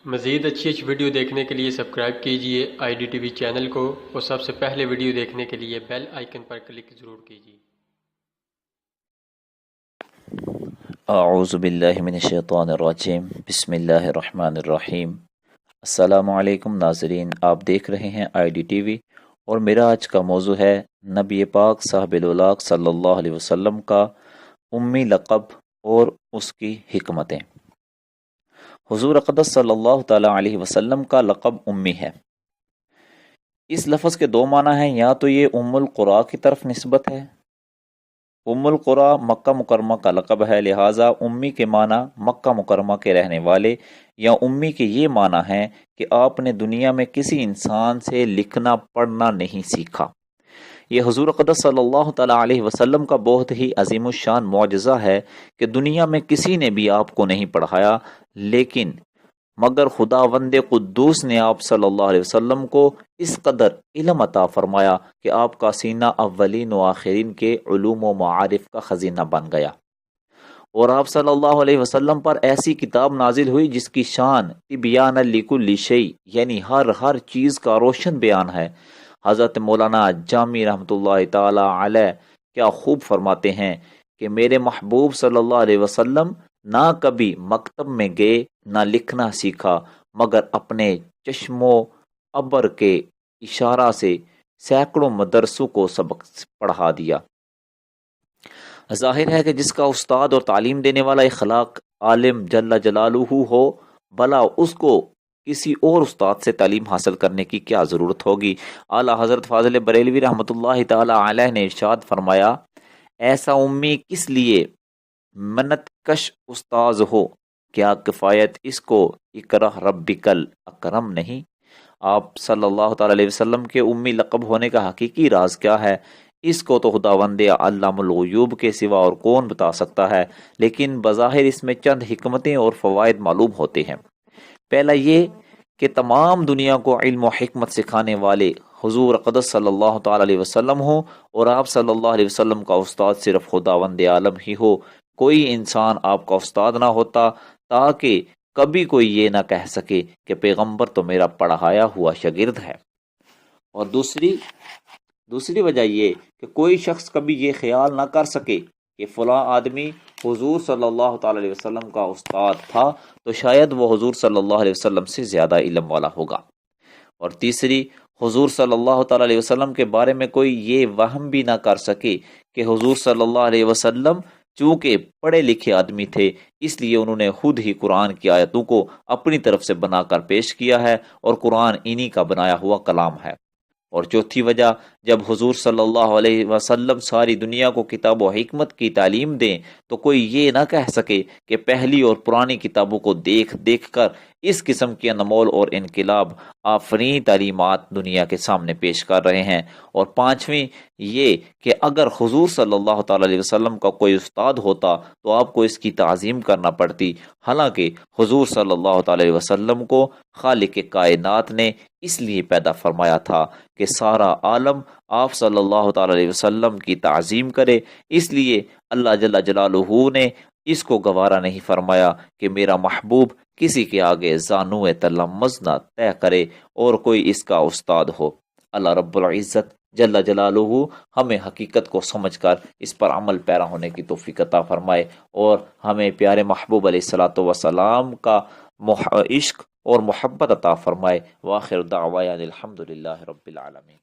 مزید اچھی ویڈیو دیکھنے کے لیے سبسکرائب کیجیے IDTV چینل کو، اور سب سے پہلے ویڈیو دیکھنے کے لیے بیل آئیکن پر کلک ضرور کیجیے۔ اعوذ باللہ من الشیطان الرجیم، بسم اللہ الرحمن الرحیم۔ السلام علیکم ناظرین، آپ دیکھ رہے ہیں IDTV، اور میرا آج کا موضوع ہے نبی پاک صاحب الاولاق صلی اللہ علیہ وسلم کا امی لقب اور اس کی حکمتیں۔ حضور اقدس صلی اللہ تعالی علیہ وسلم کا لقب امی ہے۔ اس لفظ کے دو معنی ہیں، یا تو یہ ام القرا کی طرف نسبت ہے۔ ام القرا مکہ مکرمہ کا لقب ہے، لہٰذا امی کے معنی مکہ مکرمہ کے رہنے والے، یا امی کے یہ معنی ہیں کہ آپ نے دنیا میں کسی انسان سے لکھنا پڑھنا نہیں سیکھا۔ یہ حضور اقدس صلی اللہ تعالی علیہ وسلم کا بہت ہی عظیم الشان معجزہ ہے کہ دنیا میں کسی نے بھی آپ کو نہیں پڑھایا، لیکن مگر خداوند قدوس نے آپ صلی اللہ علیہ وسلم کو اس قدر علم عطا فرمایا کہ آپ کا سینہ اولین و آخرین کے علوم و معارف کا خزینہ بن گیا، اور آپ صلی اللہ علیہ وسلم پر ایسی کتاب نازل ہوئی جس کی شان تبیان لکل شیء، یعنی ہر چیز کا روشن بیان ہے۔ حضرت مولانا جامی رحمۃ اللہ تعالی علیہ کیا خوب فرماتے ہیں کہ میرے محبوب صلی اللہ علیہ وسلم نہ کبھی مکتب میں گئے، نہ لکھنا سیکھا، مگر اپنے چشم و ابر کے اشارہ سے سینکڑوں مدرسوں کو سبق پڑھا دیا۔ ظاہر ہے کہ جس کا استاد اور تعلیم دینے والا اخلاق عالم جل جلالہ ہو، بھلا اس کو کسی اور استاد سے تعلیم حاصل کرنے کی کیا ضرورت ہوگی۔ اعلیٰ حضرت فاضل بریلوی رحمۃ اللہ تعالی علیہ نے ارشاد فرمایا، ایسا امی کس لیے منت کش استاذ ہو، کیا کفایت اس کو اقرا ربکل اکرم نہیں۔ آپ صلی اللہ تعالی علیہ وسلم کے امی لقب ہونے کا حقیقی راز کیا ہے، اس کو تو خداوند علام الغیوب کے سوا اور کون بتا سکتا ہے، لیکن بظاہر اس میں چند حکمتیں اور فوائد معلوم ہوتے ہیں۔ پہلا یہ کہ تمام دنیا کو علم و حکمت سکھانے والے حضور اقدس صلی اللہ تعالی علیہ وسلم ہو، اور آپ صلی اللہ علیہ وسلم کا استاد صرف خداوند عالم ہی ہو۔ کوئی انسان آپ کا استاد نہ ہوتا تاکہ کبھی کوئی یہ نہ کہہ سکے کہ پیغمبر تو میرا پڑھایا ہوا شاگرد ہے۔ اور دوسری وجہ یہ کہ کوئی شخص کبھی یہ خیال نہ کر سکے کہ فلاں آدمی حضور صلی اللہ تعالی علیہ وسلم کا استاد تھا تو شاید وہ حضور صلی اللہ علیہ وسلم سے زیادہ علم والا ہوگا۔ اور تیسری، حضور صلی اللہ تعالی علیہ وسلم کے بارے میں کوئی یہ وہم بھی نہ کر سکے کہ حضور صلی اللہ علیہ وسلم چونکہ پڑھے لکھے آدمی تھے، اس لیے انہوں نے خود ہی قرآن کی آیتوں کو اپنی طرف سے بنا کر پیش کیا ہے، اور قرآن انہی کا بنایا ہوا کلام ہے۔ اور چوتھی وجہ، جب حضور صلی اللہ علیہ وسلم ساری دنیا کو کتاب و حکمت کی تعلیم دیں تو کوئی یہ نہ کہہ سکے کہ پہلی اور پرانی کتابوں کو دیکھ کر اس قسم کی انمول اور انقلاب آفرین تعلیمات دنیا کے سامنے پیش کر رہے ہیں۔ اور پانچویں یہ کہ اگر حضور صلی اللہ تعالی علیہ وسلم کا کوئی استاد ہوتا تو آپ کو اس کی تعظیم کرنا پڑتی، حالانکہ حضور صلی اللہ تعالی علیہ وسلم کو خالق کائنات نے اس لیے پیدا فرمایا تھا کہ سارا عالم آپ صلی اللہ تعالی علیہ وسلم کی تعظیم کرے، اس لیے اللہ جل جلالہ نے اس کو گوارا نہیں فرمایا کہ میرا محبوب کسی کے آگے زانو تلمذ نہ طے کرے اور کوئی اس کا استاد ہو۔ اللہ رب العزت جل جلالہ ہمیں حقیقت کو سمجھ کر اس پر عمل پیرا ہونے کی توفیق عطا فرمائے، اور ہمیں پیارے محبوب علیہ الصلوۃ والسلام کا عشق اور محبت عطا فرمائے۔ وآخر دعوانا الحمد للہ رب العالمین۔